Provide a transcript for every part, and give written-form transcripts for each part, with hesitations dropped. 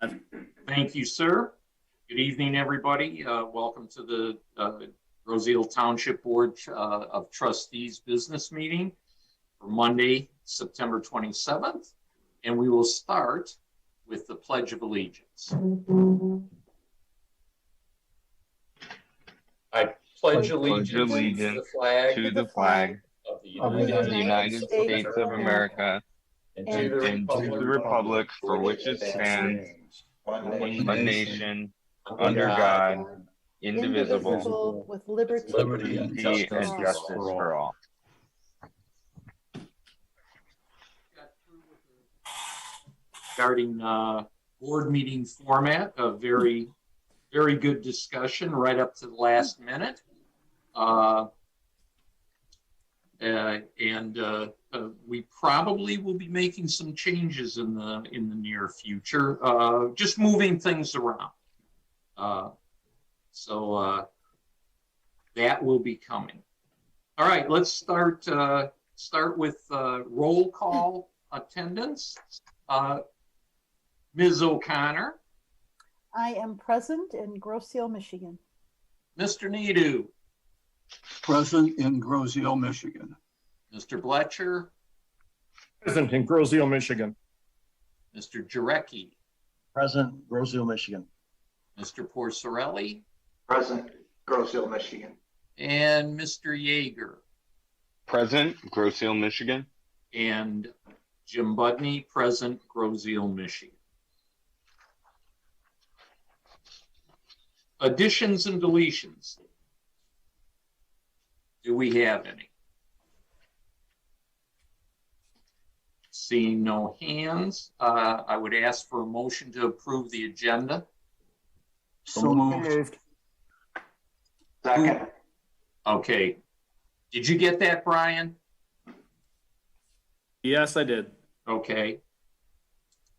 Thank you, sir. Good evening, everybody. Welcome to the Roselle Township Board of Trustees business meeting for Monday, September 27th. And we will start with the Pledge of Allegiance. I pledge allegiance to the flag of the United States of America and to the republic for which it stands, one nation, under God, indivisible, with liberty and justice for all. Regarding board meeting format, a very good discussion right up to the last minute. We probably will be making some changes in the near future, just moving things around. So that will be coming. All right, let's start with roll call attendance. Ms. O'Connor. I am present in Grosse-Ile, Michigan. Mr. Nadeau. Present in Grosse-Ile, Michigan. Mr. Bletcher. Present in Grosse-Ile, Michigan. Mr. Jarecki. Present, Grosse-Ile, Michigan. Mr. Porcerelli. Present, Grosse-Ile, Michigan. And Mr. Yeager. Present, Grosse-Ile, Michigan. And Jim Budney, present, Grosse-Ile, Michigan. Additions and deletions. Do we have any? Seeing no hands, I would ask for a motion to approve the agenda. So moved. Second. Okay. Did you get that, Brian? Yes, I did. Okay.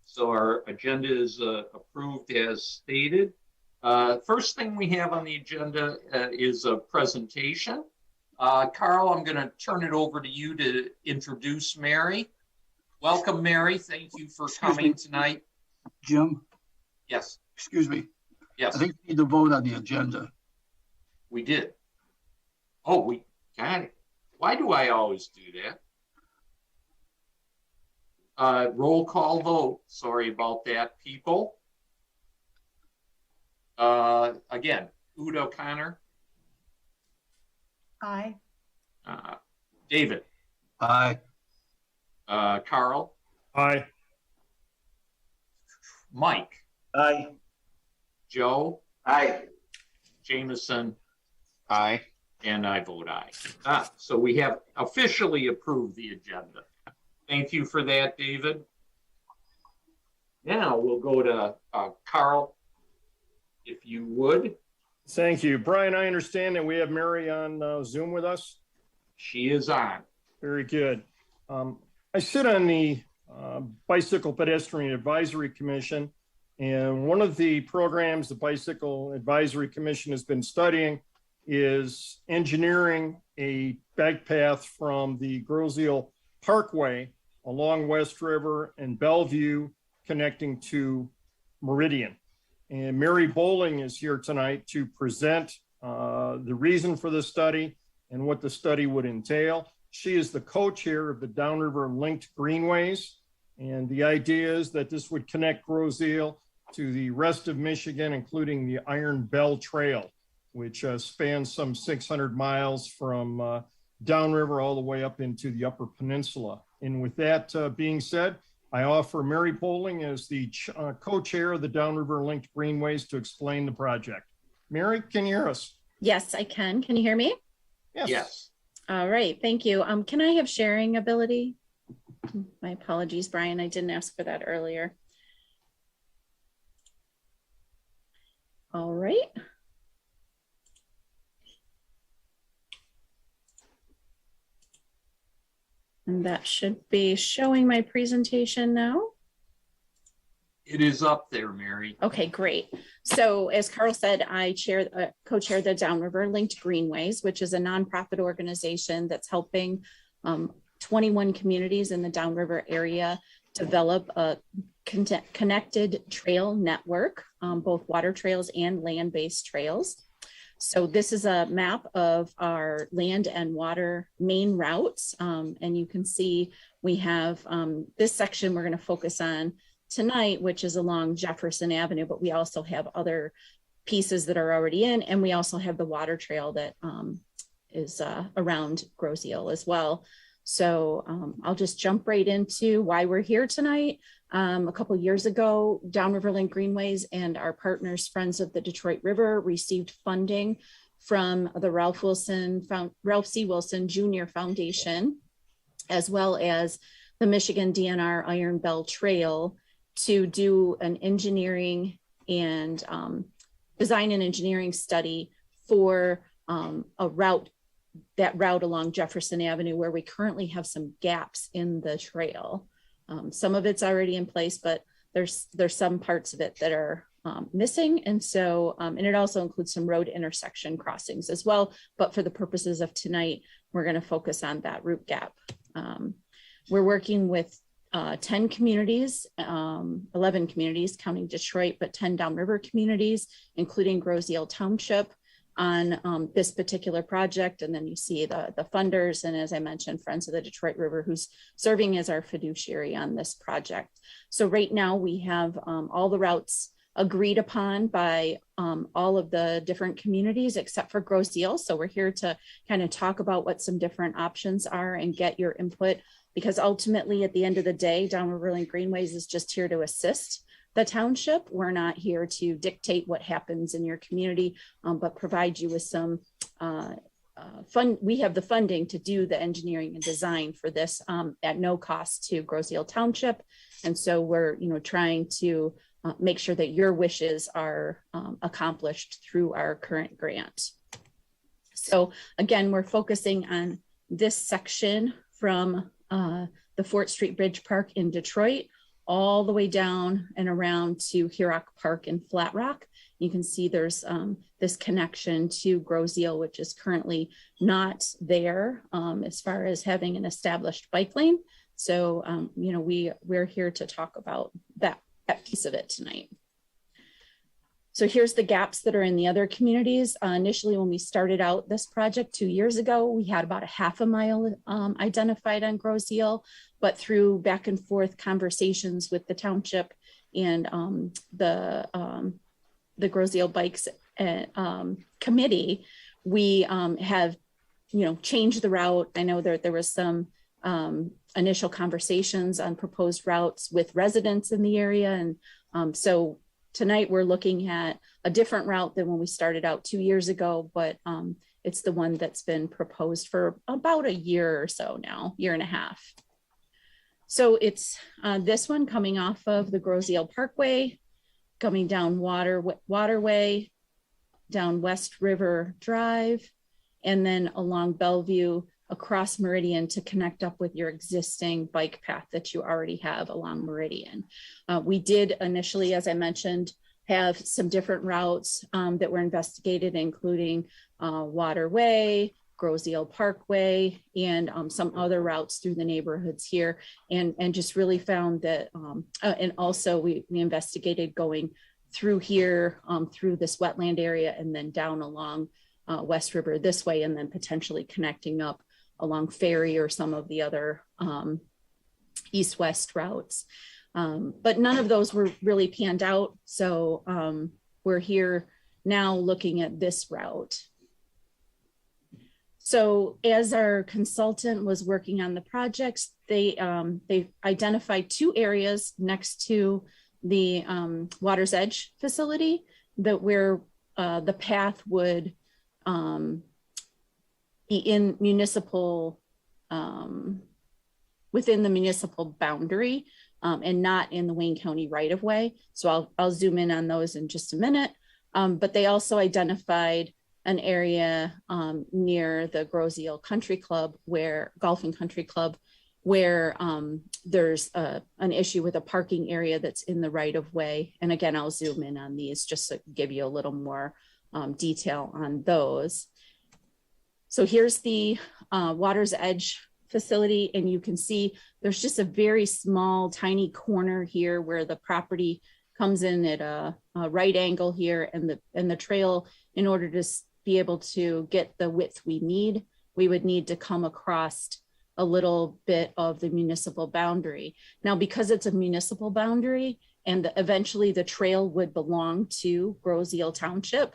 So our agenda is approved as stated. First thing we have on the agenda is a presentation. Carl, I'm going to turn it over to you to introduce Mary. Welcome, Mary. Thank you for coming tonight. Jim? Yes. Excuse me. Yes. I think we need to vote on the agenda. We did. Oh, we got it. Why do I always do that? Roll call vote. Sorry about that, people. Again, Udo O'Connor. Aye. David. Aye. Carl. Aye. Mike. Aye. Joe. Aye. Jameson. Aye. And I vote aye. So we have officially approved the agenda. Thank you for that, David. Now we'll go to Carl, if you would. Thank you. Brian, I understand that we have Mary on Zoom with us. She is on. Very good. I sit on the Bicycle Pedestrian Advisory Commission, and one of the programs the Bicycle Advisory Commission has been studying is engineering a bike path from the Grosse-Ile Parkway along West River and Bellevue connecting to Meridian. And Mary Bowling is here tonight to present the reason for the study and what the study would entail. She is the co-chair of the Downriver Linked Greenways. And the idea is that this would connect Grosse-Ile to the rest of Michigan, including the Iron Bell Trail, which spans some 600 miles from downriver all the way up into the Upper Peninsula. And with that being said, I offer Mary Bowling as the co-chair of the Downriver Linked Greenways to explain the project. Mary, can you hear us? Yes, I can. Can you hear me? Yes. Yes. All right, thank you. Can I have sharing ability? My apologies, Brian, I didn't ask for that earlier. All right. And that should be showing my presentation now. It is up there, Mary. Okay, great. So as Carl said, I co-chair the Downriver Linked Greenways, which is a nonprofit organization that's helping 21 communities in the Downriver area develop a connected trail network, both water trails and land-based trails. So this is a map of our land and water main routes. And you can see we have this section we're going to focus on tonight, which is along Jefferson Avenue, but we also have other pieces that are already in, and we also have the water trail that is around Grosse Ile as well. So I'll just jump right into why we're here tonight. A couple years ago, Downriver Link Greenways and our partners, Friends of the Detroit River, received funding from the Ralph C. Wilson Jr. Foundation, as well as the Michigan DNR Iron Bell Trail, to do an engineering and design and engineering study for that route along Jefferson Avenue, where we currently have some gaps in the trail. Some of it's already in place, but there's some parts of it that are missing. And so, and it also includes some road intersection crossings as well. But for the purposes of tonight, we're going to focus on that route gap. We're working with 10 communities, 11 communities counting Detroit, but 10 downriver communities, including Grosse Ile Township, on this particular project. And then you see the funders, and as I mentioned, Friends of the Detroit River, who's serving as our fiduciary on this project. So right now we have all the routes agreed upon by all of the different communities except for Grosse Ile. So we're here to kind of talk about what some different options are and get your input, because ultimately at the end of the day, Downriver Link Greenways is just here to assist the township. We're not here to dictate what happens in your community, but provide you with some fund. We have the funding to do the engineering and design for this at no cost to Grosse Ile Township. And so we're, trying to make sure that your wishes are accomplished through our current grant. So again, we're focusing on this section from the Fort Street Bridge Park in Detroit all the way down and around to Hurock Park in Flat Rock. You can see there's this connection to Grosse Ile, which is currently not there as far as having an established bike lane. So, we're here to talk about that piece of it tonight. So here's the gaps that are in the other communities. Initially, when we started out this project 2 years ago, we had about a half a mile identified on Grosse Ile, but through back and forth conversations with the township and the Grosse Ile Bikes committee, we have, changed the route. I know that there was some initial conversations on proposed routes with residents in the area. And so tonight we're looking at a different route than when we started out 2 years ago, but it's the one that's been proposed for about a year or so now, year and a half. So it's this one coming off of the Grosse Ile Parkway, coming down Waterway, down West River Drive, and then along Bellevue across Meridian to connect up with your existing bike path that you already have along Meridian. We did initially, as I mentioned, have some different routes that were investigated, including Waterway, Grosse Ile Parkway, and some other routes through the neighborhoods here, and just really found that, and also we investigated going through here, through this wetland area, and then down along West River this way, and then potentially connecting up along Ferry or some of the other east-west routes. But none of those were really panned out. So we're here now looking at this route. So as our consultant was working on the projects, they identified 2 areas next to the Water's Edge facility that where the path would be in municipal, within the municipal boundary and not in the Wayne County right of way. So I'll zoom in on those in just a minute. But they also identified an area near the Grosse Ile Country Club, Golf and Country Club, where there's an issue with a parking area that's in the right of way. And again, I'll zoom in on these just to give you a little more detail on those. So here's the Water's Edge facility, and you can see there's just a very small, tiny corner here where the property comes in at a right angle here, and the trail, in order to be able to get the width we need, we would need to come across a little bit of the municipal boundary. Now, because it's a municipal boundary and eventually the trail would belong to Groseal Township,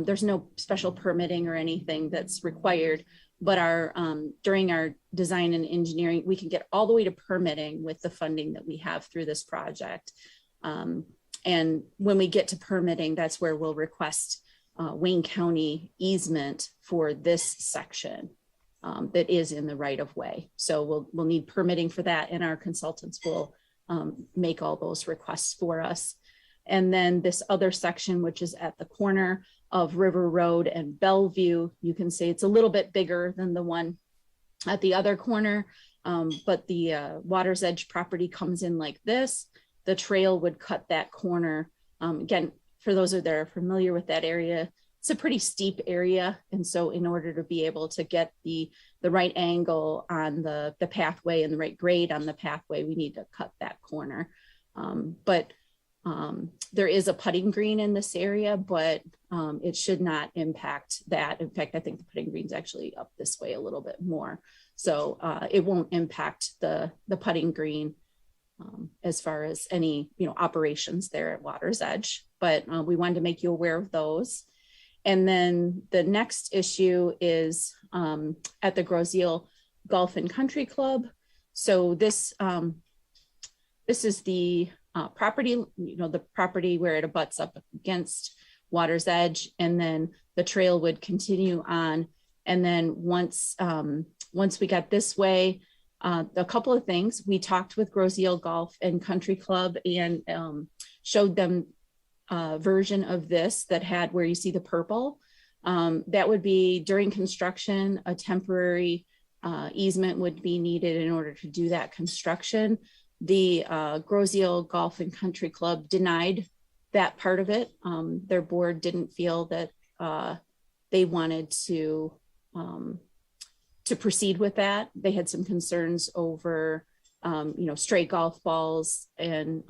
there's no special permitting or anything that's required, but during our design and engineering, we can get all the way to permitting with the funding that we have through this project. And when we get to permitting, that's where we'll request Wayne County easement for this section that is in the right of way. So we'll need permitting for that, and our consultants will make all those requests for us. And then this other section, which is at the corner of River Road and Bellevue, you can see it's a little bit bigger than the one at the other corner, but the Water's Edge property comes in like this. The trail would cut that corner. Again, for those that are familiar with that area, it's a pretty steep area. And so in order to be able to get the right angle on the pathway and the right grade on the pathway, we need to cut that corner. But there is a putting green in this area, but it should not impact that. In fact, I think the putting green's actually up this way a little bit more. So it won't impact the putting green as far as any operations there at Water's Edge. But we wanted to make you aware of those. And then the next issue is at the Groseal Golf and Country Club. So this is the property, the property where it abuts up against Water's Edge, and then the trail would continue on. And then once we got this way, a couple of things. We talked with Groseal Golf and Country Club and showed them a version of this that had where you see the purple. That would be during construction, a temporary easement would be needed in order to do that construction. The Groseal Golf and Country Club denied that part of it. Their board didn't feel that they wanted to proceed with that. They had some concerns over, stray golf balls and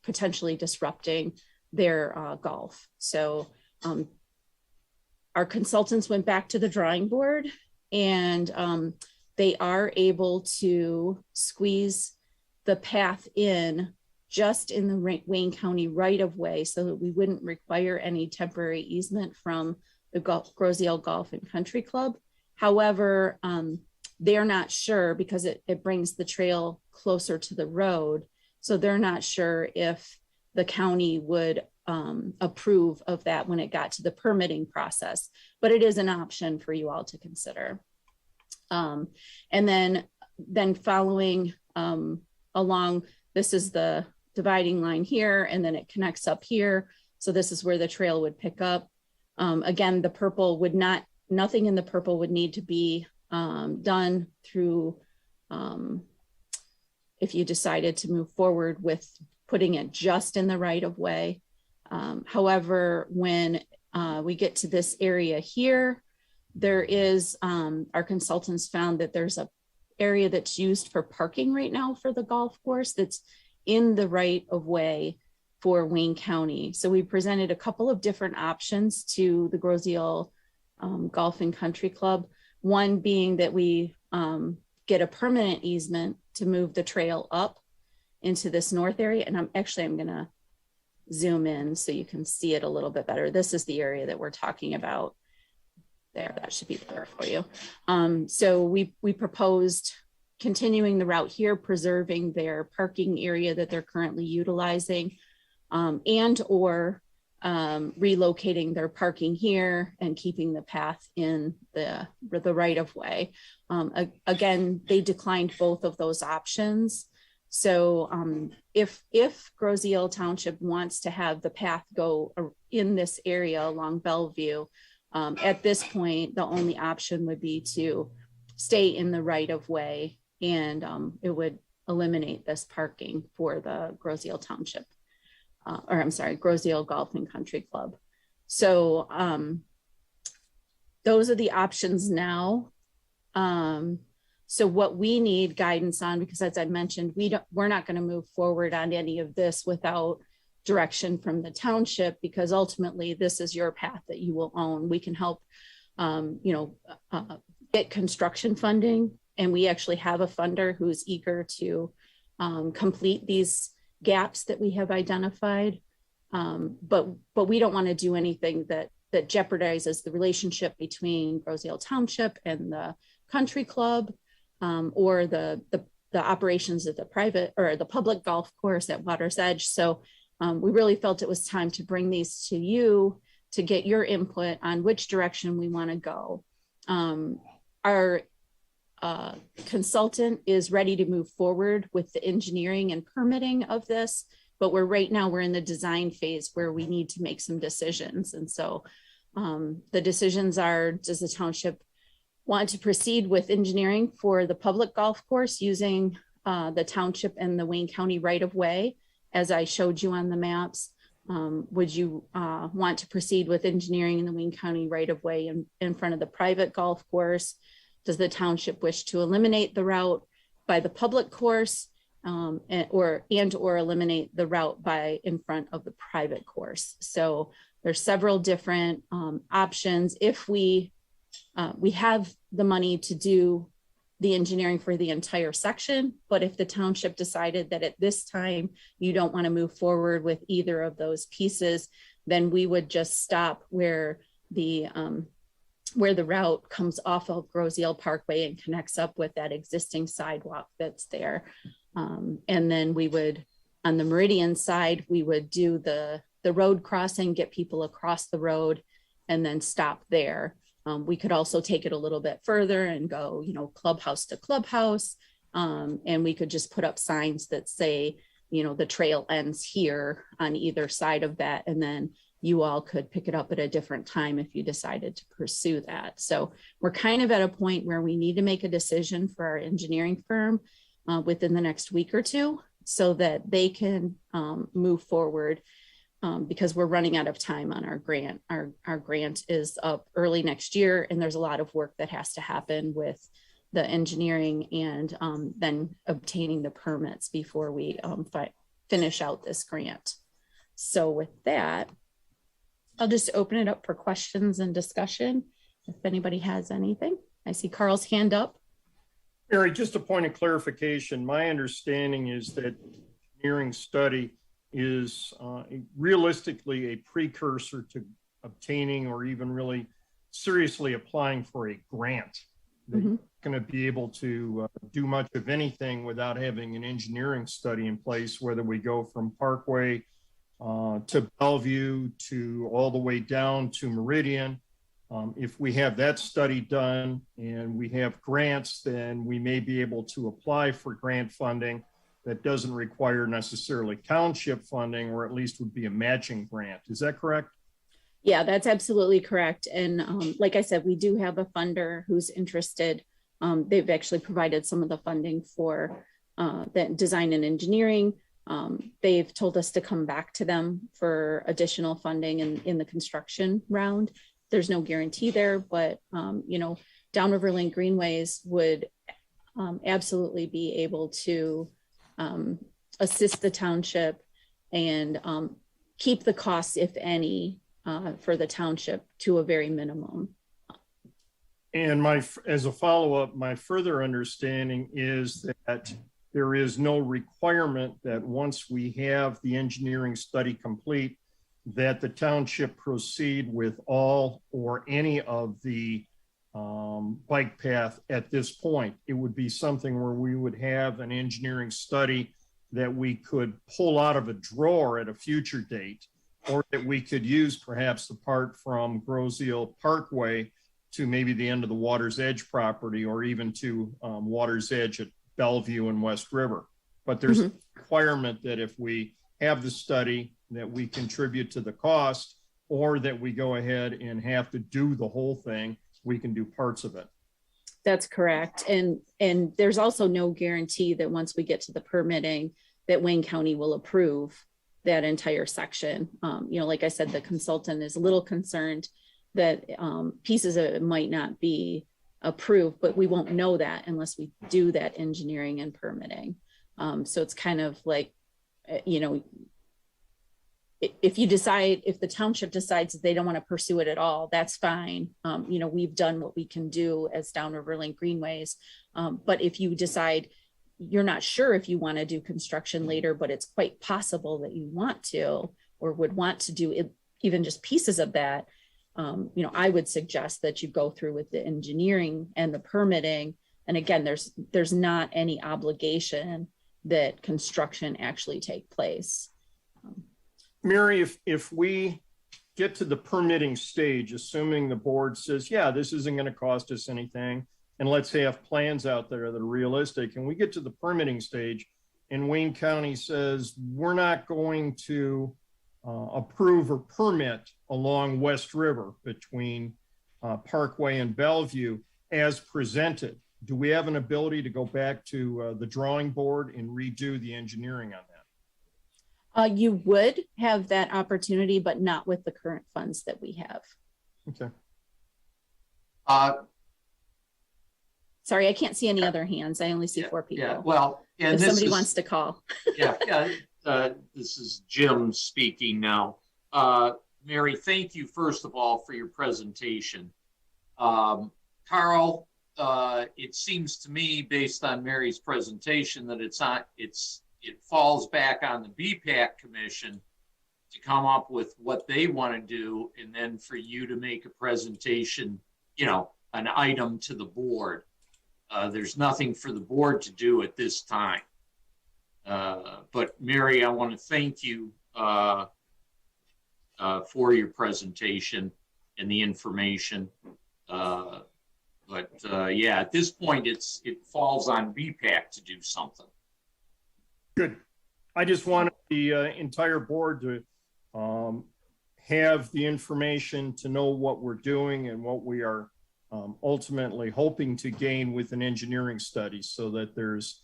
potentially disrupting their golf. So our consultants went back to the drawing board, and they are able to squeeze the path in just in the Wayne County right of way, so that we wouldn't require any temporary easement from the Groseal Golf and Country Club. However, they're not sure, because it brings the trail closer to the road. So they're not sure if the county would approve of that when it got to the permitting process, but it is an option for you all to consider. And then following along, this is the dividing line here, and then it connects up here. So this is where the trail would pick up. Again, the purple would not, nothing in the purple would need to be done through, if you decided to move forward with putting it just in the right of way. However, when we get to this area here, there is, our consultants found that there's a area that's used for parking right now for the golf course that's in the right of way for Wayne County. So we presented a couple of different options to the Groseal Golf and Country Club. One being that we get a permanent easement to move the trail up into this north area. And I'm gonna zoom in so you can see it a little bit better. This is the area that we're talking about there. That should be better for you. So we proposed continuing the route here, preserving their parking area that they're currently utilizing, and or relocating their parking here and keeping the path in the right of way. Again, they declined both of those options. So if Groseal Township wants to have the path go in this area along Bellevue, at this point, the only option would be to stay in the right of way, and it would eliminate this parking for the Groseal Township, Groseal Golf and Country Club. So those are the options now. So what we need guidance on, because as I mentioned, we're not going to move forward on any of this without direction from the township, because ultimately this is your path that you will own. We can help, get construction funding, and we actually have a funder who's eager to complete these gaps that we have identified. But we don't want to do anything that jeopardizes the relationship between Groseal Township and the country club, or the operations of the private or the public golf course at Water's Edge. So we really felt it was time to bring these to you to get your input on which direction we want to go. Our consultant is ready to move forward with the engineering and permitting of this, but right now we're in the design phase where we need to make some decisions. And so the decisions are, does the township want to proceed with engineering for the public golf course using the township and the Wayne County right of way, as I showed you on the maps? Would you want to proceed with engineering in the Wayne County right of way in front of the private golf course? Does the township wish to eliminate the route by the public course, or eliminate the route in front of the private course? So there's several different options. If we have the money to do the engineering for the entire section, but if the township decided that at this time you don't want to move forward with either of those pieces, then we would just stop where the route comes off of Groseal Parkway and connects up with that existing sidewalk that's there. And then we would, on the Meridian side, we would do the road crossing, get people across the road, and then stop there. We could also take it a little bit further and go, clubhouse to clubhouse. And we could just put up signs that say, the trail ends here on either side of that. And then you all could pick it up at a different time if you decided to pursue that. So we're kind of at a point where we need to make a decision for our engineering firm within the next week or two, so that they can move forward, because we're running out of time on our grant. Our grant is up early next year, and there's a lot of work that has to happen with the engineering and then obtaining the permits before we finish out this grant. So with that, I'll just open it up for questions and discussion if anybody has anything. I see Carl's hand up. Mary, just a point of clarification. My understanding is that engineering study is realistically a precursor to obtaining or even really seriously applying for a grant. They're not going to be able to do much of anything without having an engineering study in place, whether we go from Parkway to Bellevue to all the way down to Meridian. If we have that study done and we have grants, then we may be able to apply for grant funding that doesn't require necessarily township funding, or at least would be a matching grant. Is that correct? Yeah, that's absolutely correct. And like I said, we do have a funder who's interested. They've actually provided some of the funding for the design and engineering. They've told us to come back to them for additional funding in the construction round. There's no guarantee there, but Downriver Link Greenways would absolutely be able to assist the township and keep the costs, if any, for the township to a very minimum. And as a follow-up, my further understanding is that there is no requirement that once we have the engineering study complete, that the township proceed with all or any of the bike path at this point. It would be something where we would have an engineering study that we could pull out of a drawer at a future date, or that we could use perhaps the part from Groseal Parkway to maybe the end of the Water's Edge property, or even to Water's Edge at Bellevue and West River. But there's a requirement that if we have the study, that we contribute to the cost, or that we go ahead and have to do the whole thing, we can do parts of it. That's correct. And there's also no guarantee that once we get to the permitting that Wayne County will approve that entire section. Like I said, the consultant is a little concerned that pieces of it might not be approved, but we won't know that unless we do that engineering and permitting. So it's kind of like, you know, if the township decides that they don't want to pursue it at all, that's fine. You know, we've done what we can do as Downriver Link Greenways. But if you decide you're not sure if you want to do construction later, but it's quite possible that you want to, or would want to do it, even just pieces of that, you know, I would suggest that you go through with the engineering and the permitting. And again, there's not any obligation that construction actually take place. Mary, if we get to the permitting stage, assuming the board says, yeah, this isn't going to cost us anything, and let's have plans out there that are realistic, and we get to the permitting stage and Wayne County says, we're not going to approve or permit along West River between Parkway and Bellevue as presented, do we have an ability to go back to the drawing board and redo the engineering on that? You would have that opportunity, but not with the current funds that we have. Okay. Sorry, I can't see any other hands. I only see 4 people. Yeah, well, and if this somebody is, wants to call. this is Jim speaking now. Mary, thank you first of all for your presentation. Carl, it seems to me based on Mary's presentation that it falls back on the BPAC commission to come up with what they want to do, and then for you to make a presentation, you know, an item to the board. There's nothing for the board to do at this time. But Mary, I want to thank you for your presentation and the information. Yeah, at this point, it falls on BPAC to do something. Good. I just wanted the entire board to have the information to know what we're doing and what we are ultimately hoping to gain with an engineering study, so that there's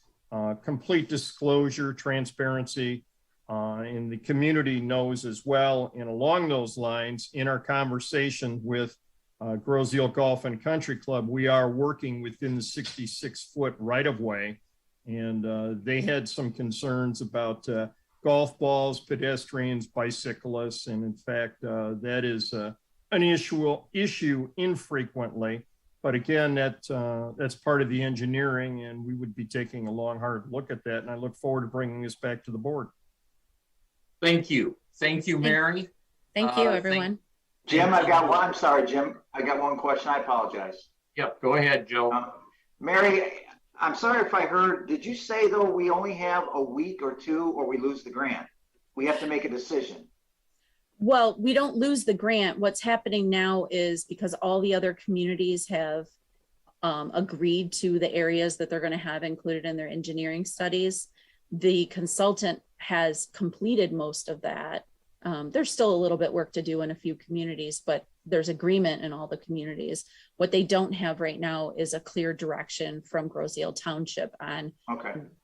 complete disclosure, transparency, and the community knows as well. And along those lines, in our conversation with Groseal Golf and Country Club, we are working within the 66-foot right-of-way. And they had some concerns about golf balls, pedestrians, bicyclists. And in fact, that is an issue infrequently. But again, that's part of the engineering, and we would be taking a long, hard look at that. And I look forward to bringing this back to the board. Thank you. Thank you, Mary. Thank you, everyone. Jim, I've got one. I'm sorry, Jim. I got one question. I apologize. Yep, go ahead, Joe. Mary, I'm sorry if I heard, did you say though we only have a week or two or we lose the grant? We have to make a decision. Well, we don't lose the grant. What's happening now is because all the other communities have agreed to the areas that they're going to have included in their engineering studies, the consultant has completed most of that. There's still a little bit work to do in a few communities, but there's agreement in all the communities. What they don't have right now is a clear direction from Groseal Township on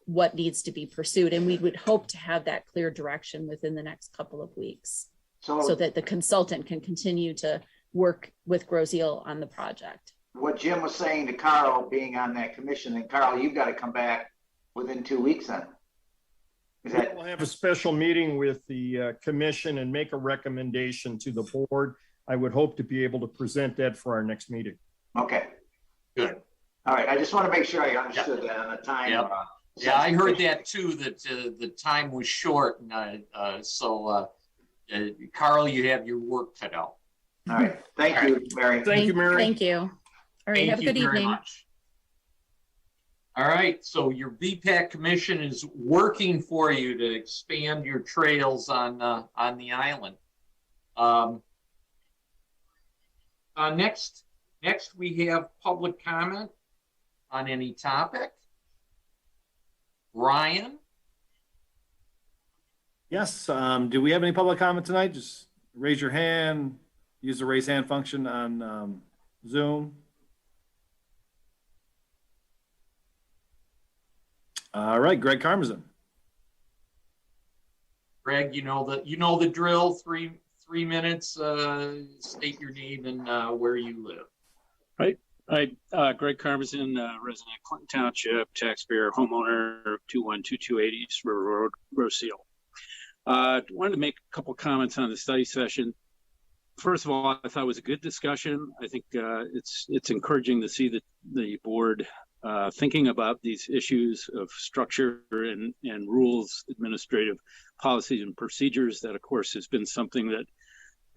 what needs to be pursued. And we would hope to have that clear direction within the next couple of weeks, so that the consultant can continue to work with Groseal on the project. What Jim was saying to Carl, being on that commission, and Carl, you've got to come back within 2 weeks then. We'll have a special meeting with the commission and make a recommendation to the board. I would hope to be able to present that for our next meeting. Okay. Good. All right. I just want to make sure I understood that on the time. Yep. Yeah, I heard that too, that the time was short. And Carl, you have your work cut out. All right. Thank you, Mary. Thank you, Mary. Thank you. All right. Have a good evening. Much. All right, so your BPAC commission is working for you to expand your trails on the island. Next we have public comment on any topic. Ryan? Yes, do we have any public comment tonight? Just raise your hand, use the raise hand function on Zoom. All right, Greg Karmazin. Greg, you know the drill. Three minutes. State your name and where you live. Right. Hi, Greg Carbison, resident of Clinton Township, taxpayer, homeowner, 21228 East River Road, Roseal. Wanted to make a couple comments on the study session. First of all, I thought it was a good discussion. I think it's encouraging to see the board thinking about these issues of structure and rules, administrative policies and procedures. That, of course, has been something that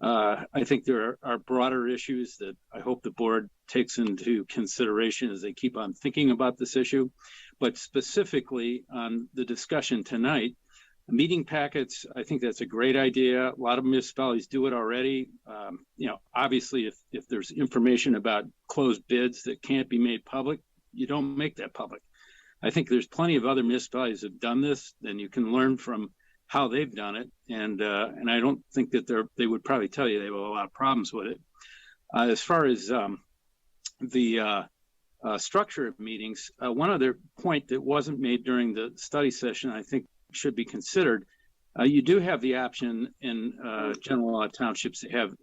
I think there are broader issues that I hope the board takes into consideration as they keep on thinking about this issue. But specifically on the discussion tonight, meeting packets, I think that's a great idea. A lot of municipalities do it already. Obviously, if there's information about closed bids that can't be made public, you don't make that public. I think there's plenty of other municipalities that have done this, then you can learn from how they've done it. And I don't think that they would probably tell you they have a lot of problems with it. As far as the structure of meetings, one other point that wasn't made during the study session, I think should be considered. You do have the option in general law townships to have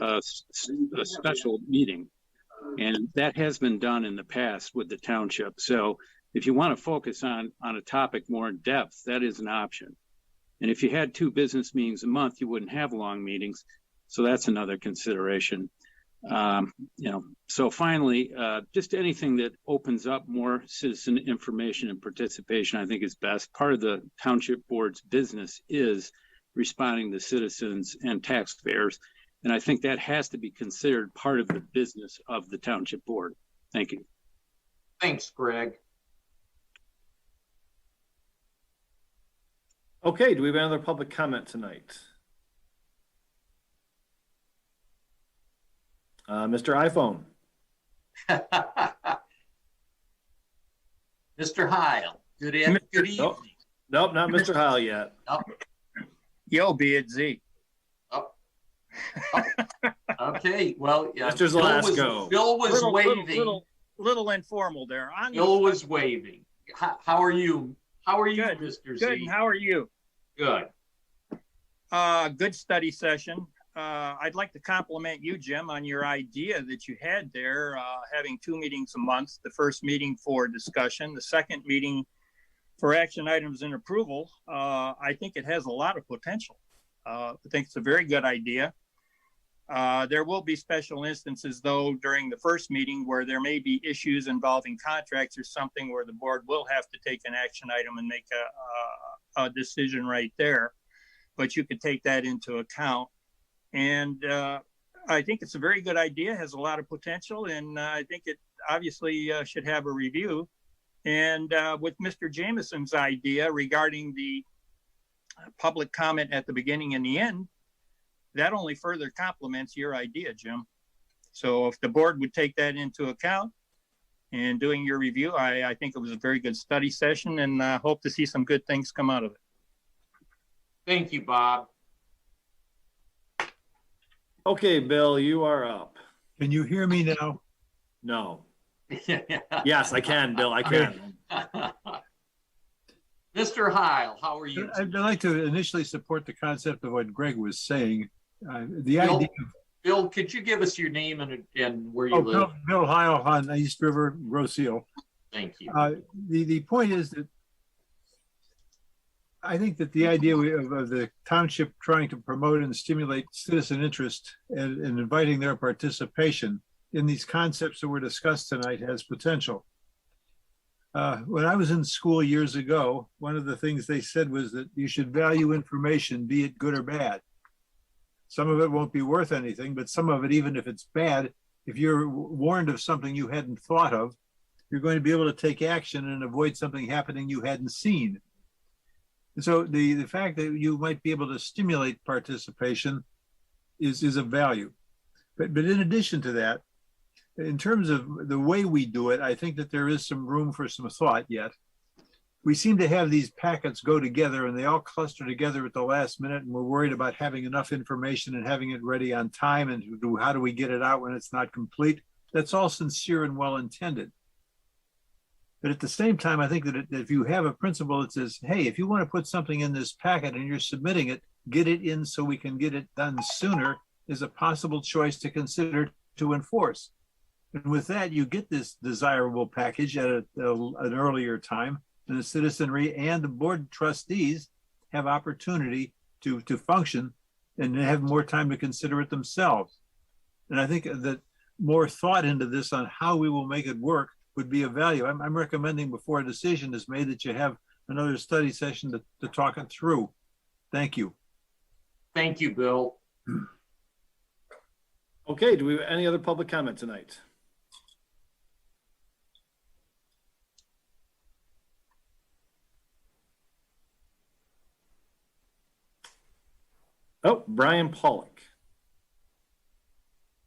a special meeting. And that has been done in the past with the township. So if you want to focus on a topic more in depth, that is an option. And if you had 2 business meetings a month, you wouldn't have long meetings. So that's another consideration. So finally, just anything that opens up more citizen information and participation, I think is best. Part of the township board's business is responding to citizens and taxpayers. And I think that has to be considered part of the business of the township board. Thank you. Thanks, Greg. Okay, do we have another public comment tonight? Mr. iPhone. Mr. Heil, good evening. Nope, not Mr. Heil yet. Nope. Yo, be it Z. Oh. Okay, well, Mr. Zalasko. Bill was waving. Little informal there. Bill was waving. How are you? How are you, good, Mr. Good, Z? and how are you? Good. Good study session. I'd like to compliment you, Jim, on your idea that you had there, having 2 meetings a month, the first meeting for discussion, the second meeting for action items and approval. I think it has a lot of potential. I think it's a very good idea. There will be special instances, though, during the first meeting where there may be issues involving contracts or something where the board will have to take an action item and make a decision right there. But you could take that into account. And I think it's a very good idea, has a lot of potential, and I think it obviously should have a review. And with Mr. Jameson's idea regarding the public comment at the beginning and the end, that only further complements your idea, Jim. So if the board would take that into account in doing your review, I think it was a very good study session, and hope to see some good things come out of it. Thank you, Bob. Okay, Bill, you are up. Can you hear me now? No. Yes, I can, Bill, I can. Mr. Heil, how are you? I'd like to initially support the concept of what Greg was saying. Bill, could you give us your name and where you live? Bill Heil on East River, Roseal. Thank you. The point is that I think that the idea of the township trying to promote and stimulate citizen interest and inviting their participation in these concepts that were discussed tonight has potential. When I was in school years ago, one of the things they said was that you should value information, be it good or bad. Some of it won't be worth anything, but some of it, even if it's bad, if you're warned of something you hadn't thought of, you're going to be able to take action and avoid something happening you hadn't seen. And so the fact that you might be able to stimulate participation is of value. But in addition to that, in terms of the way we do it, I think that there is some room for some thought yet. We seem to have these packets go together and they all cluster together at the last minute, and we're worried about having enough information and having it ready on time, and how do we get it out when it's not complete? That's all sincere and well-intended. But at the same time, I think that if you have a principle that says, hey, if you want to put something in this packet and you're submitting it, get it in so we can get it done sooner, is a possible choice to consider to enforce. And with that, you get this desirable package at an earlier time, and the citizenry and the board trustees have opportunity to function and have more time to consider it themselves. And I think that more thought into this on how we will make it work would be of value. I'm recommending before a decision is made that you have another study session to talk it through. Thank you. Thank you, Bill. Okay, do we have any other public comment tonight? Oh, Brian Pollock.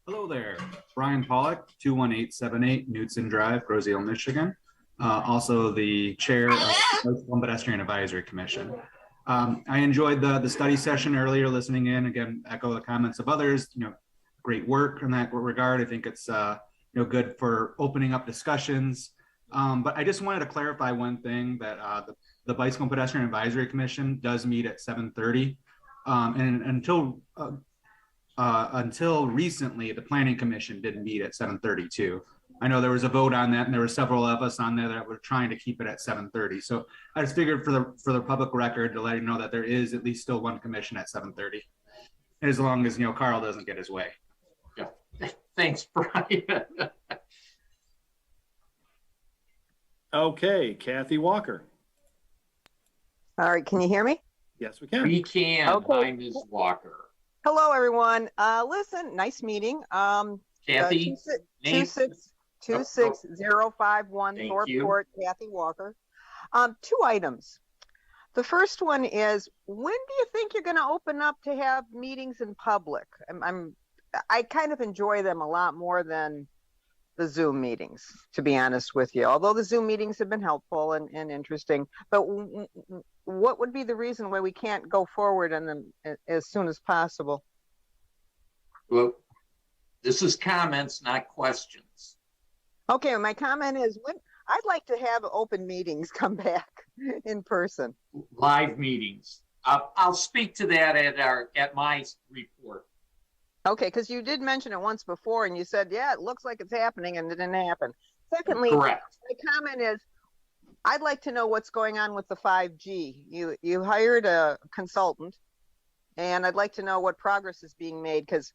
Hello there, Brian Pollock, 21878 Knudsen Drive, Groseal, Michigan. Also the chair of the Bicycle Pedestrian Advisory Commission. I enjoyed the study session earlier, listening in. Again, echo the comments of others. Great work in that regard. I think it's good for opening up discussions. But I just wanted to clarify one thing, that the Bicycle Pedestrian Advisory Commission does meet at 7:30. And until recently, the Planning Commission didn't meet at 7:32. I know there was a vote on that, and there were several of us on there that were trying to keep it at 7:30. So I just figured for the public record to let you know that there is at least still one commission at 7:30, as long as Carl doesn't get his way. Yeah. Thanks, Brian. Okay, Kathy Walker. All right, can you hear me? Yes, we can. We can. Okay. Hi, Ms. Walker. Hello, everyone. Listen, nice meeting. Kathy, name? 2626051 Thank Thorpe you. Court, Kathy Walker. 2 items. The first one is, when do you think you're going to open up to have meetings in public? I kind of enjoy them a lot more than the Zoom meetings, to be honest with you. Although the Zoom meetings have been helpful and interesting, but what would be the reason why we can't go forward on them as soon as possible? Well, this is comments, not questions. Okay, my comment is, I'd like to have open meetings come back in person. Live meetings. I'll speak to that at my report. Okay, because you did mention it once before, and you said, yeah, it looks like it's happening, and it didn't happen. Secondly, Correct. my comment is, I'd like to know what's going on with the 5G. You hired a consultant, and I'd like to know what progress is being made, because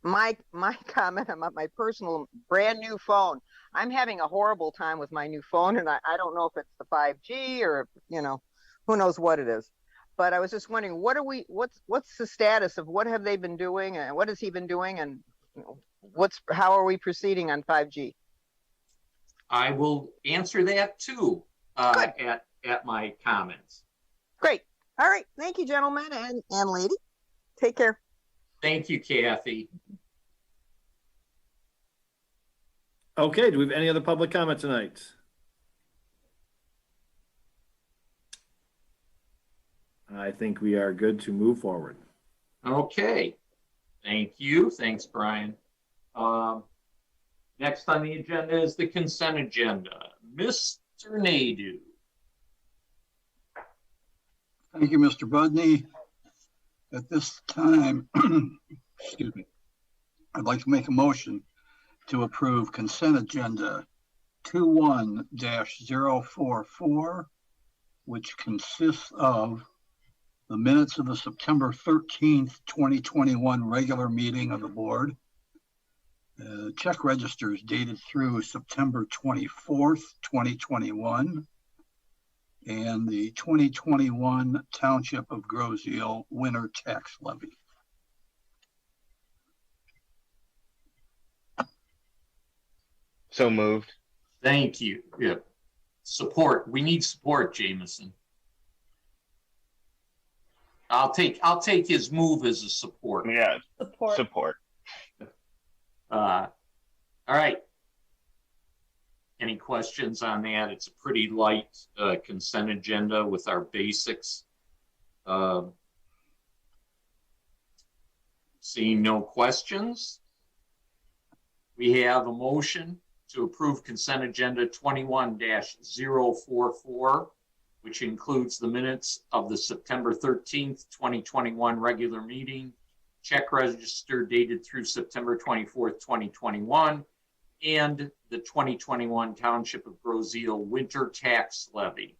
my comment about my personal brand new phone, I'm having a horrible time with my new phone, and I don't know if it's the 5G or, who knows what it is. But I was just wondering, what's the status of what have they been doing, and what has he been doing, and how are we proceeding on 5G? I will answer that too at my comments. Great. All right. Thank you, gentlemen and lady. Take care. Thank you, Kathy. Okay, do we have any other public comment tonight? I think we are good to move forward. Okay. Thank you. Thanks, Brian. Next on the agenda is the consent agenda. Mr. Nadu. Thank you, Mr. Budney. At this time, excuse me, I'd like to make a motion to approve consent agenda 21-044, which consists of the minutes of the September 13th, 2021 regular meeting of the board, check registers dated through September 24th, 2021, and the 2021 Township of Groseal winter tax levy. So moved. Thank you. Yeah. Support. We need support, Jameson. I'll take his move as a support. Yeah. Support. Support. All right. Any questions on that? It's a pretty light consent agenda with our basics. Seeing no questions, we have a motion to approve consent agenda 21-044, which includes the minutes of the September 13th, 2021 regular meeting check register dated through September 24th, 2021, and the 2021 Township of Groseal winter tax levy.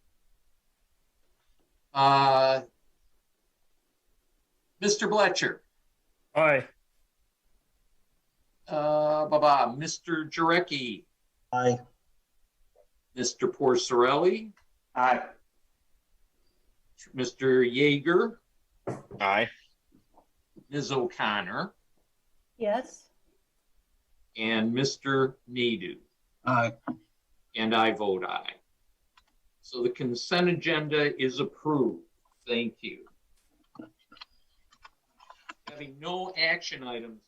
Mr. Bletcher. Aye. Mr. Jarecki. Aye. Mr. Porcerelli. Aye. Mr. Yeager. Aye. Ms. O'Connor. Yes. And Mr. Naidu. Aye. And I vote aye. So the consent agenda is approved. Thank you. Having no action items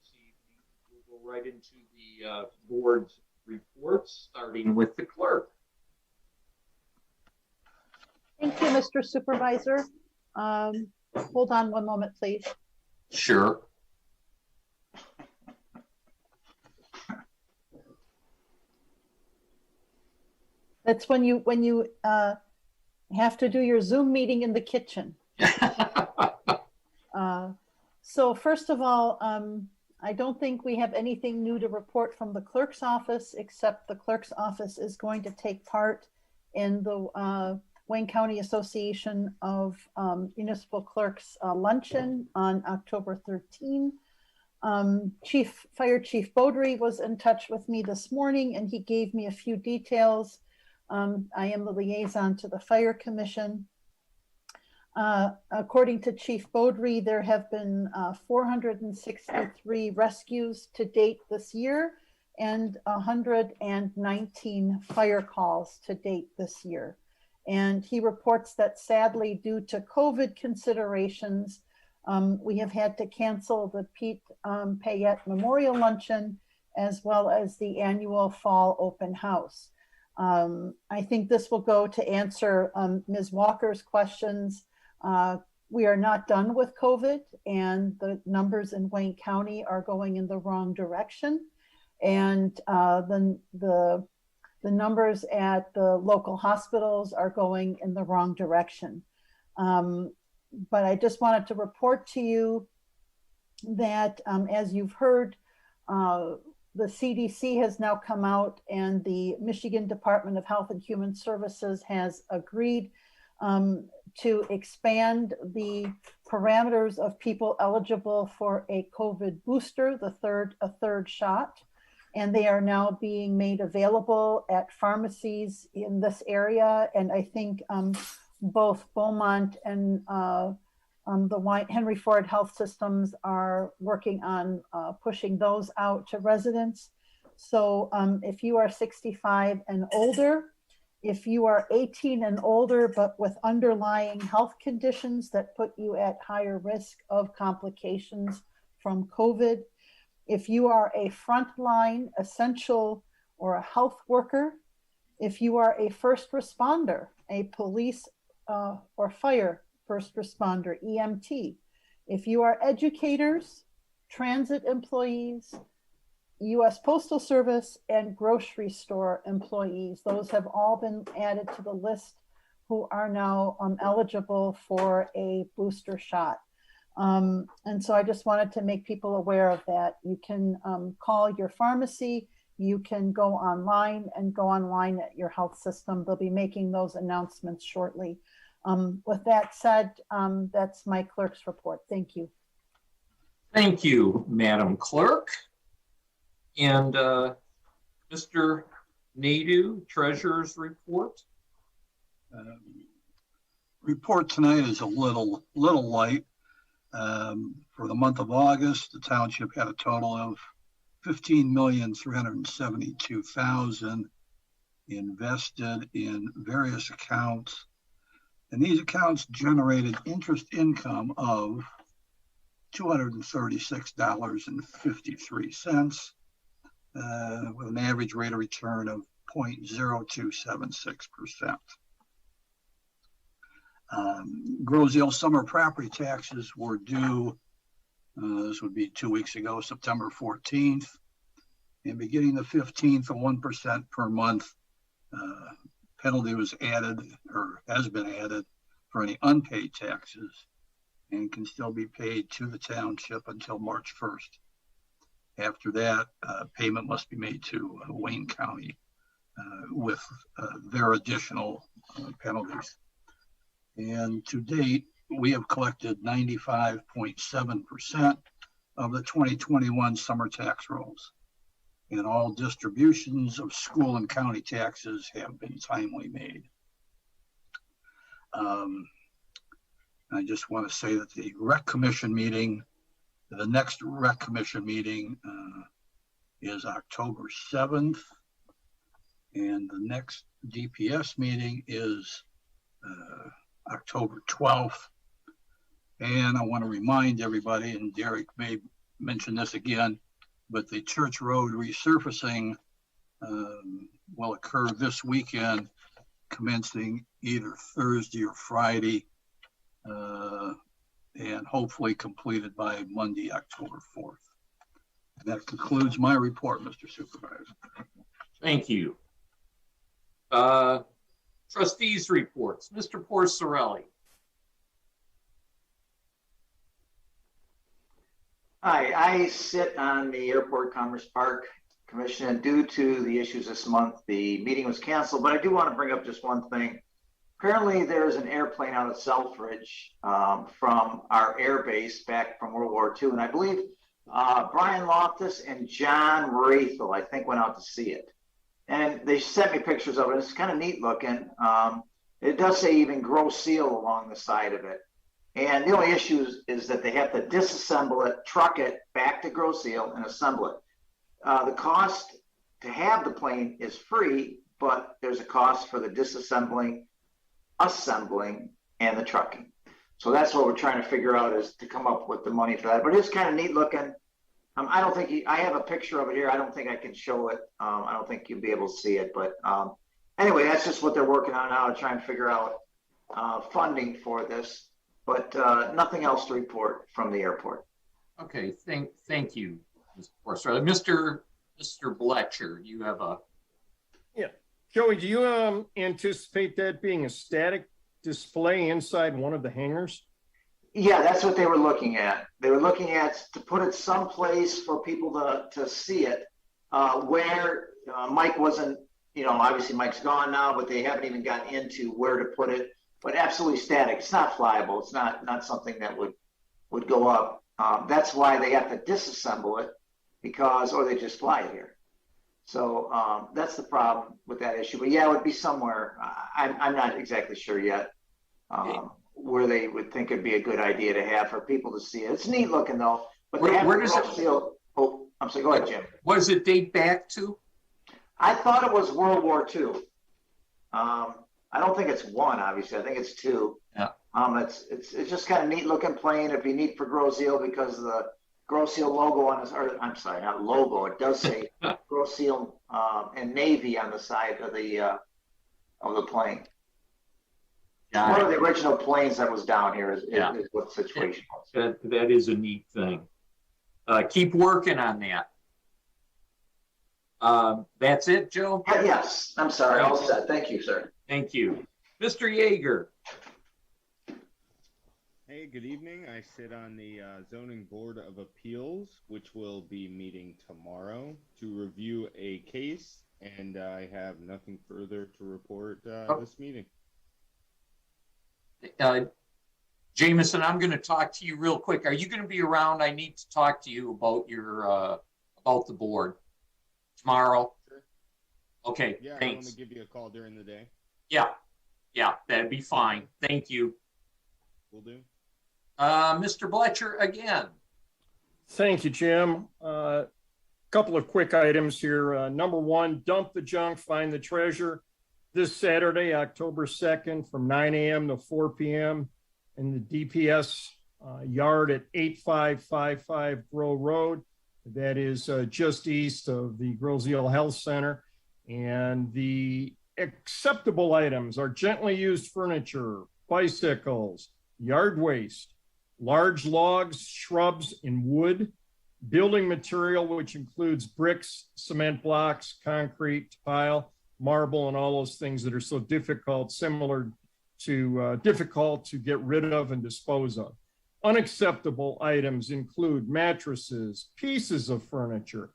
this evening, we'll go right into the board's reports, starting with the clerk. Thank you, Mr. Supervisor. Hold on one moment, please. Sure. That's when you have to do your Zoom meeting in the kitchen. So first of all, I don't think we have anything new to report from the clerk's office, except the clerk's office is going to take part in the Wayne County Association of Municipal Clerks luncheon on October 13. Fire Chief Beaudry was in touch with me this morning, and he gave me a few details. I am the liaison to the Fire Commission. According to Chief Beaudry, there have been 463 rescues to date this year and 119 fire calls to date this year. And he reports that sadly, due to COVID considerations, we have had to cancel the Pete Payette Memorial Luncheon, as well as the annual fall open house. I think this will go to answer Ms. Walker's questions. We are not done with COVID, and the numbers in Wayne County are going in the wrong direction. And the numbers at the local hospitals are going in the wrong direction. But I just wanted to report to you that, as you've heard, the CDC has now come out, and the Michigan Department of Health and Human Services has agreed to expand the parameters of people eligible for a COVID booster, a third shot. And they are now being made available at pharmacies in this area. And I think both Beaumont and the Henry Ford Health Systems are working on pushing those out to residents. So if you are 65 and older, if you are 18 and older, but with underlying health conditions that put you at higher risk of complications from COVID, if you are a frontline essential or a health worker, if you are a first responder, a police or fire first responder, EMT, if you are educators, transit employees, U.S. Postal Service, and grocery store employees, those have all been added to the list who are now eligible for a booster shot. And so I just wanted to make people aware of that. You can call your pharmacy, you can go online at your health system. They'll be making those announcements shortly. With that said, that's my clerk's report. Thank you. Thank you, Madam Clerk. And Mr. Naidu, Treasurer's report. Report tonight is a little light. For the month of August, the township had a total of $15,372,000 invested in various accounts. And these accounts generated interest income of $236.53, with an average rate of return of 0.0276%. Groseal summer property taxes were due, this would be 2 weeks ago, September 14th. And beginning the 15th, a 1% per month penalty was added, or has been added, for any unpaid taxes. and can still be paid to the township until March 1st. After that, payment must be made to Wayne County with their additional penalties. And to date, we have collected 95.7% of the 2021 summer tax rolls. And all distributions of school and county taxes have been timely made. I just want to say that the Rec Commission meeting, the next Rec Commission meeting is October 7th. And the next DPS meeting is October 12th. And I want to remind everybody, and Derek may mention this again, but the Church Road resurfacing will occur this weekend, commencing either Thursday or Friday, and hopefully completed by Monday, October 4th. And that concludes my report, Mr. Supervisor. Thank you. Trustees reports. Mr. Porcerelli. Hi, I sit on the Airport Commerce Park Commission, and due to the issues this month, the meeting was canceled, but I do want to bring up just one thing. Apparently there's an airplane out of Selfridge from our air base back from World War II, and I believe Brian Loftus and John Rathel, I think, went out to see it. And they sent me pictures of it. It's kind of neat looking. It does say even Gross Seal along the side of it. And the only issue is that they have to disassemble it, truck it back to Gross Seal and assemble it. The cost to have the plane is free, but there's a cost for the disassembling, assembling, and the trucking. So that's what we're trying to figure out, is to come up with the money for that. But it's kind of neat looking. I don't think I have a picture of it here. I don't think I can show it. I don't think you'll be able to see it. But anyway, that's just what they're working on now, to try and figure out funding for this. But nothing else to report from the airport. Okay, thank you, Mr. Porcelli. Mr. Bletcher, you have a... Yeah. Joey, do you anticipate that being a static display inside one of the hangars? Yeah, that's what they were looking at. They were looking at to put it someplace for people to see it, where Mike wasn't, obviously Mike's gone now, but they haven't even gotten into where to put it. But absolutely static. It's not flyable. It's not something that would go up. That's why they have to disassemble it, or they just fly it here. So that's the problem with that issue. But yeah, it would be somewhere. I'm not exactly sure yet where they would think it'd be a good idea to have for people to see it. It's neat looking though. But where does it feel? Oh, I'm sorry. Go ahead, Jim. What does it date back to? I thought it was World War II. I don't think it's one, obviously. I think it's two. Yeah. It's just kind of neat looking plane. It'd be neat for Gross Seal because of the Gross Seal logo on his, or I'm sorry, not logo. It does say Gross Seal and Navy on the side of the plane. One of the original planes that was down here is what the situation was. That is a neat thing. Keep working on that. That's it, Joe? Yes. I'm sorry. All set. Thank you, sir. Thank you. Mr. Yeager. Hey, good evening. I sit on the Zoning Board of Appeals, which will be meeting tomorrow to review a case, and I have nothing further to report this meeting. Jameson, I'm going to talk to you real quick. Are you going to be around? I need to talk to you about your about the board tomorrow. Sure. Okay. Yeah, thanks. I want to give you a call during the day. Yeah, that'd be fine. Thank you. Will do. Mr. Bletcher again. Thank you, Jim. Couple of quick items here. Number one, dump the junk, find the treasure. This Saturday, October 2nd, from 9 a.m. to 4 p.m. in the DPS yard at 8555 Grow Road. That is just east of the Grosse Ile Health Center. And the acceptable items are gently used furniture, bicycles, yard waste, large logs, shrubs, and wood, building material, which includes bricks, cement blocks, concrete, tile, marble, and all those things that are so difficult to get rid of and dispose of. Unacceptable items include mattresses, pieces of furniture,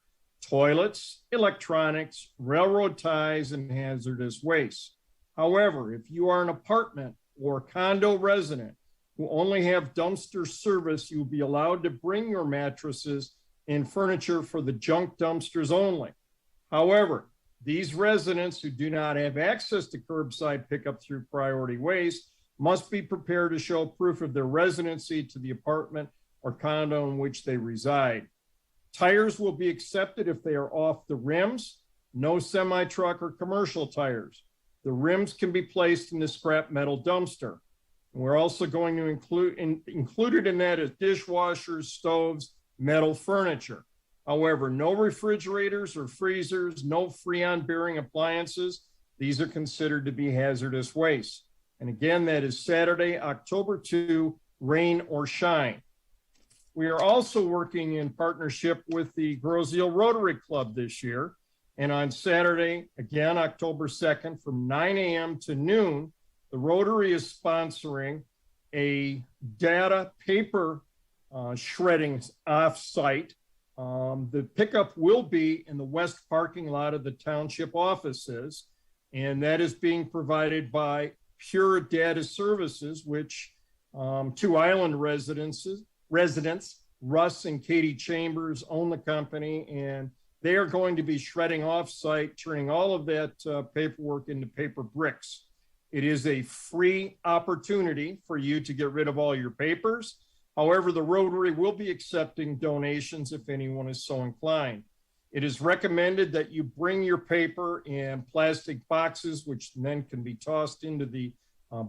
toilets, electronics, railroad ties, and hazardous waste. However, if you are an apartment or condo resident who only have dumpster service, you'll be allowed to bring your mattresses and furniture for the junk dumpsters only. However, these residents who do not have access to curbside pickup through priority waste must be prepared to show proof of their residency to the apartment or condo in which they reside. Tires will be accepted if they are off the rims, no semi-truck or commercial tires. The rims can be placed in the scrap metal dumpster. And we're also going to included in that is dishwashers, stoves, metal furniture. However, no refrigerators or freezers, no freon bearing appliances. These are considered to be hazardous waste. And again, that is Saturday, October 2, rain or shine. We are also working in partnership with the Groseal Rotary Club this year. And on Saturday, again, October 2nd, from 9 a.m. to noon, the Rotary is sponsoring a data paper shredding off-site. The pickup will be in the west parking lot of the township offices, and that is being provided by Pure Data Services, which two island residents, Russ and Katie Chambers, own the company, and they are going to be shredding off-site, turning all of that paperwork into paper bricks. It is a free opportunity for you to get rid of all your papers. However, the Rotary will be accepting donations if anyone is so inclined. It is recommended that you bring your paper in plastic boxes, which then can be tossed into the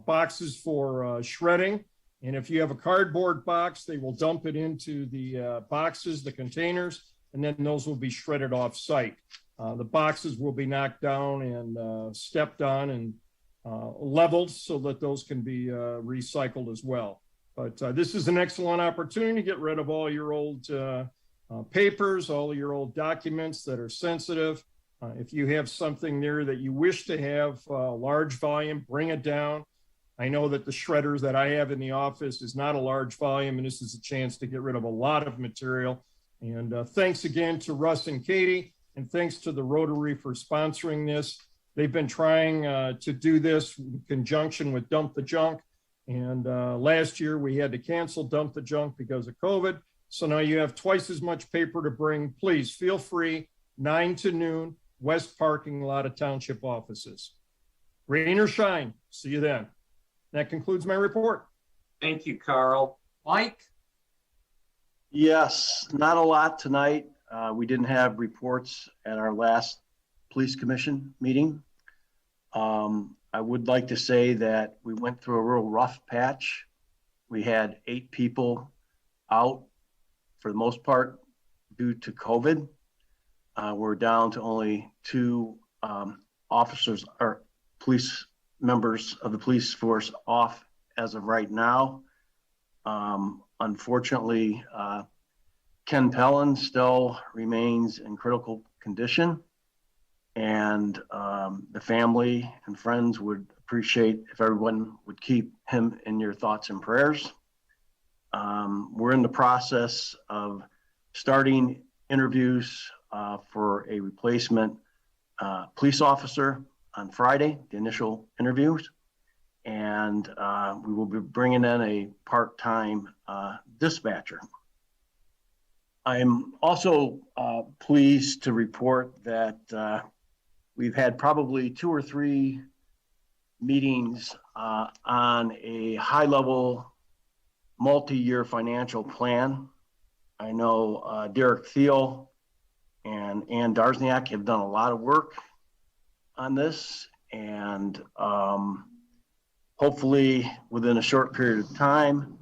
boxes for shredding. And if you have a cardboard box, they will dump it into the boxes, the containers, and then those will be shredded off site. The boxes will be knocked down and stepped on and leveled so that those can be recycled as well. But this is an excellent opportunity to get rid of all your old papers, all your old documents that are sensitive. If you have something there that you wish to have large volume, bring it down. I know that the shredders that I have in the office is not a large volume, and this is a chance to get rid of a lot of material. And thanks again to Russ and Katie, and thanks to the Rotary for sponsoring this. They've been trying to do this in conjunction with Dump the Junk. And last year we had to cancel Dump the Junk because of COVID. So now you have twice as much paper to bring. Please feel free, 9 to noon, west parking lot of township offices. Rain or shine, see you then. That concludes my report. Thank you, Carl. Mike? Yes, not a lot tonight. We didn't have reports at our last police commission meeting. I would like to say that we went through a real rough patch. We had 8 people out for the most part due to COVID. We're down to only 2 officers or police members of the police force off as of right now. Unfortunately, Ken Pellin still remains in critical condition, and the family and friends would appreciate if everyone would keep him in your thoughts and prayers. We're in the process of starting interviews for a replacement police officer on Friday, the initial interviews, and we will be bringing in a part-time dispatcher. I'm also pleased to report that we've had probably 2 or 3 meetings on a high-level multi-year financial plan. I know Derek Thiel and Ann Darzniak have done a lot of work on this, and hopefully within a short period of time,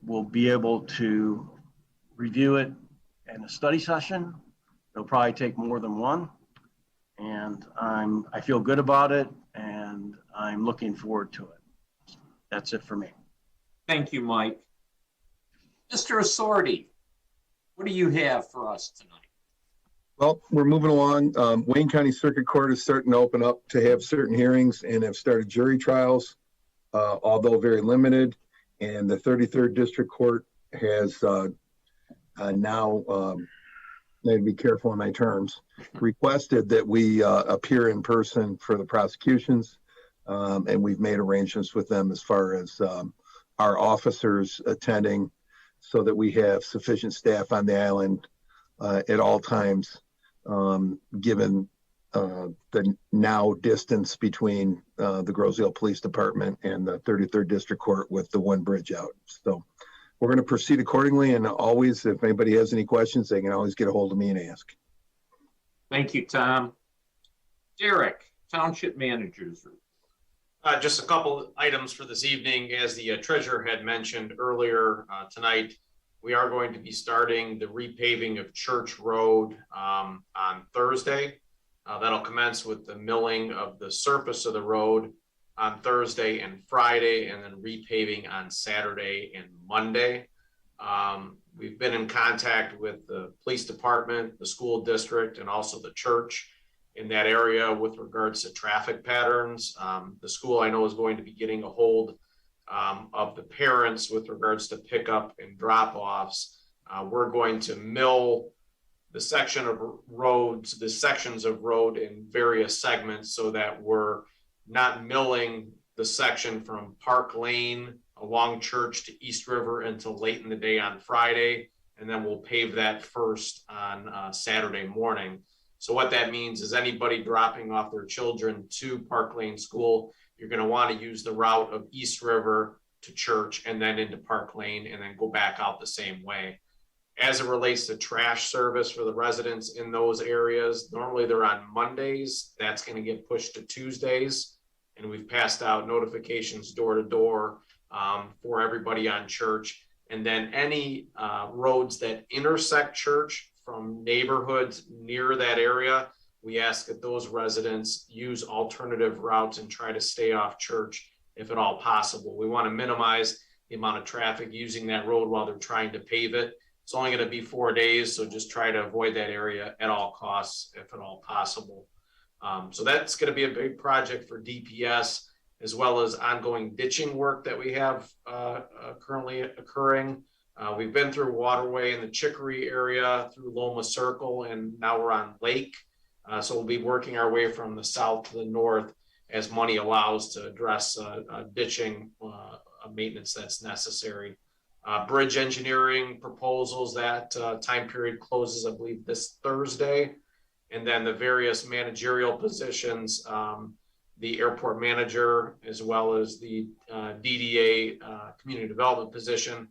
we'll be able to review it in a study session. It'll probably take more than one, and I feel good about it, and I'm looking forward to it. That's it for me. Thank you, Mike. Mr. Assorti, what do you have for us tonight? Well, we're moving along. Wayne County Circuit Court is starting to open up to have certain hearings and have started jury trials, although very limited. And the 33rd District Court has now, I need to be careful in my terms, requested that we appear in person for the prosecutions. And we've made arrangements with them as far as our officers attending so that we have sufficient staff on the island at all times, given the now distance between the Groseal Police Department and the 33rd District Court with the one bridge out. So we're going to proceed accordingly. And always, if anybody has any questions, they can always get a hold of me and ask. Thank you, Tom. Derek, Township Managers. Just a couple items for this evening. As the treasurer had mentioned earlier tonight, we are going to be starting the repaving of Church Road on Thursday. That'll commence with the milling of the surface of the road on Thursday and Friday, and then repaving on Saturday and Monday. We've been in contact with the police department, the school district, and also the church in that area with regards to traffic patterns. The school, I know, is going to be getting a hold of the parents with regards to pickup and drop-offs. We're going to mill the section of roads, the sections of road in various segments so that we're not milling the section from Park Lane along Church to East River until late in the day on Friday. And then we'll pave that first on Saturday morning. So what that means is anybody dropping off their children to Park Lane School, you're going to want to use the route of East River to Church and then into Park Lane and then go back out the same way. As it relates to trash service for the residents in those areas, normally they're on Mondays. That's going to get pushed to Tuesdays. And we've passed out notifications door to door for everybody on Church. And then any roads that intersect Church from neighborhoods near that area, we ask that those residents use alternative routes and try to stay off Church if at all possible. We want to minimize the amount of traffic using that road while they're trying to pave it. It's only going to be 4 days, so just try to avoid that area at all costs, if at all possible. So that's going to be a big project for DPS, as well as ongoing ditching work that we have currently occurring. We've been through Waterway in the Chicory area, through Loma Circle, and now we're on Lake. So we'll be working our way from the south to the north as money allows to address ditching maintenance that's necessary. Bridge engineering proposals, that time period closes, I believe, this Thursday. And then the various managerial positions, the airport manager, as well as the DDA community development position,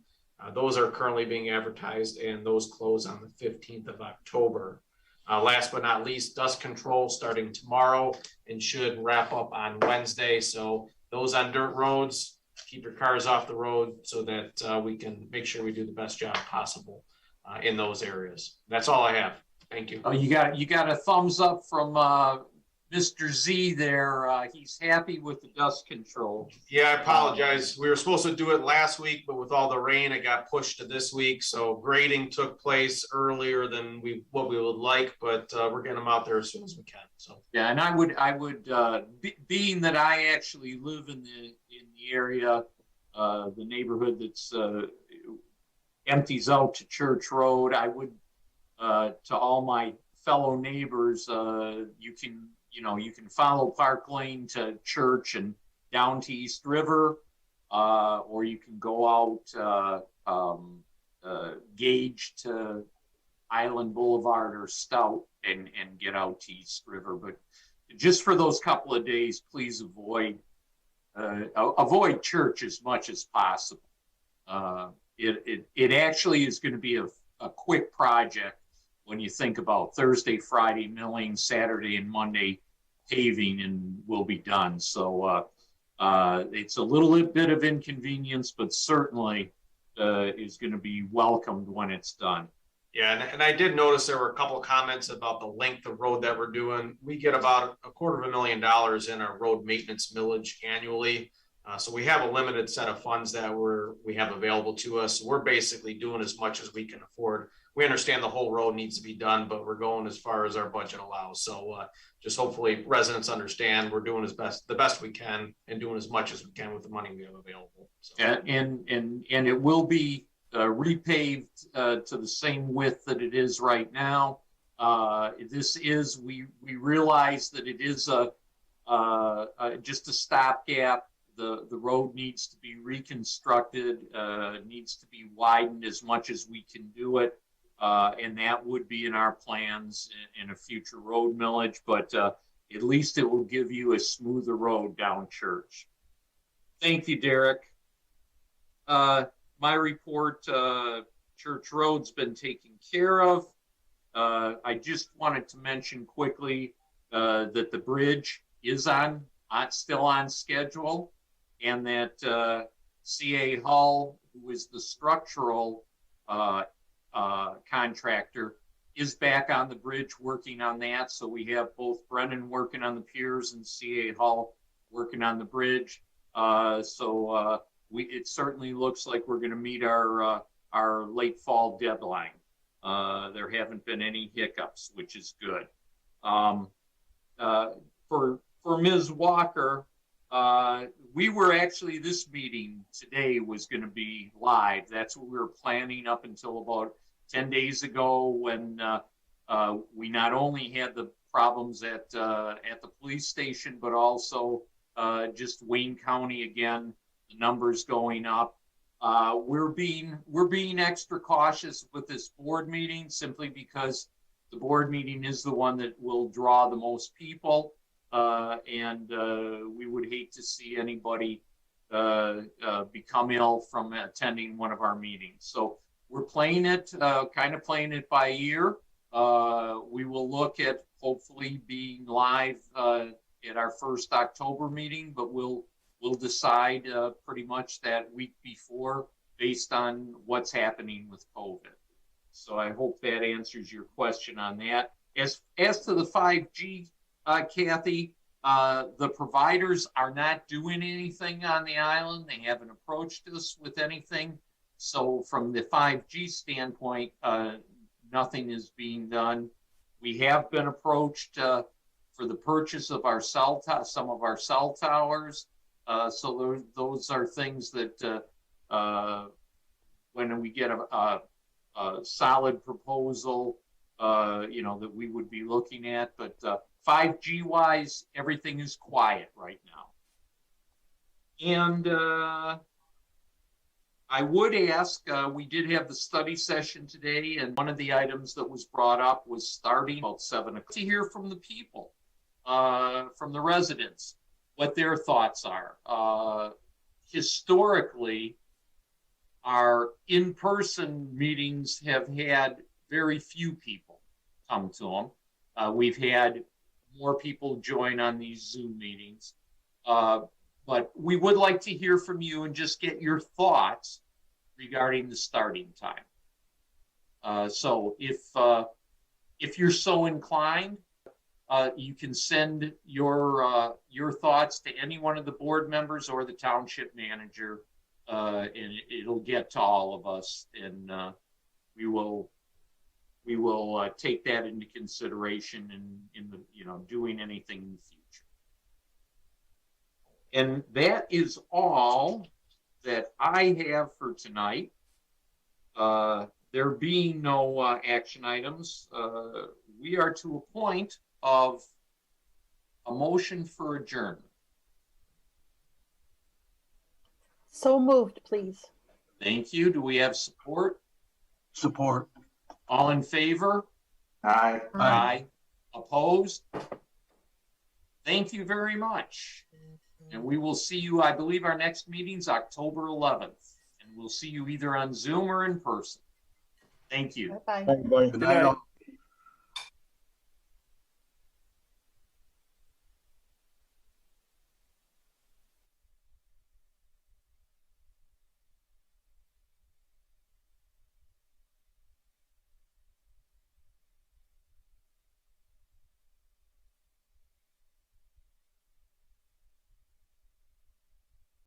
those are currently being advertised, and those close on the 15th of October. Last but not least, dust control starting tomorrow and should wrap up on Wednesday. So those on dirt roads, keep your cars off the road so that we can make sure we do the best job possible in those areas. That's all I have. Thank you. Oh, you got a thumbs up from Mr. Z there. He's happy with the dust control. Yeah, I apologize. We were supposed to do it last week, but with all the rain, it got pushed to this week. So grading took place earlier than what we would like, but we're getting them out there as soon as we can. So yeah, and I would being that I actually live in the area, the neighborhood that's empties out to Church Road, I would to all my fellow neighbors, you can follow Park Lane to Church and down to East River, or you can go out Gage to Island Boulevard or Stout and get out to East River. But just for those couple of days, please avoid Church as much as possible. It actually is going to be a quick project when you think about Thursday, Friday milling, Saturday and Monday paving, and we'll be done. So it's a little bit of inconvenience, but certainly is going to be welcomed when it's done. yeah, and I did notice there were a couple of comments about the length of road that we're doing. We get about $250,000 in our road maintenance millage annually. So we have a limited set of funds that we have available to us. We're basically doing as much as we can afford we understand the whole road needs to be done, but we're going as far as our budget allows. So just hopefully residents understand we're doing the best we can and doing as much as we can with the money we have available. So. And it will be repaved to the same width that it is right now. We realize that it is just a stopgap. The road needs to be reconstructed, needs to be widened as much as we can do it. And that would be in our plans in a future road millage, but at least it will give you a smoother road down Church. Thank you, Derek. My report, Church Road's been taken care of. I just wanted to mention quickly that the bridge is still on schedule, and that CA Hull, who is the structural contractor, is back on the bridge working on that. So we have both Brennan working on the piers and CA Hull working on the bridge. It certainly looks like we're going to meet our late fall deadline. There haven't been any hiccups, which is good. For Ms. Walker, we were actually, this meeting today was going to be live. That's what we were planning up until about 10 days ago, when we not only had the problems at the police station, but also just Wayne County again, the numbers going up. We're being extra cautious with this board meeting, simply because the board meeting is the one that will draw the most people, and we would hate to see anybody become ill from attending one of our meetings. So we're playing it, kind of playing it by ear. We will look at hopefully being live at our first October meeting, but we'll decide pretty much that week before, based on what's happening with COVID. So I hope that answers your question on that. As to the 5G, Kathy, the providers are not doing anything on the island. They haven't approached us with anything. So from the 5G standpoint, nothing is being done. We have been approached for the purchase of our some of our cell towers. So those are things that when we get a solid proposal, that we would be looking at. But 5G wise, everything is quiet right now. And I would ask, we did have the study session today, and one of the items that was brought up was starting about 7 o'clock to hear from the people, from the residents, what their thoughts are. Historically, our in-person meetings have had very few people come to them. We've had more people join on these Zoom meetings. But we would like to hear from you and just get your thoughts regarding the starting time. So if you're so inclined, you can send your thoughts to any one of the board members or the township manager, and it'll get to all of us, and we will take that into consideration in the doing anything in the future. And that is all that I have for tonight. There being no action items, we are to a point of a motion for adjournment. So moved, please. Thank you. Do we have support? Support. All in favor? Aye. Aye. Opposed? Thank you very much. And we will see you, I believe our next meeting's October 11th. And we'll see you either on Zoom or in person. Thank you. Bye-bye. Good night, all.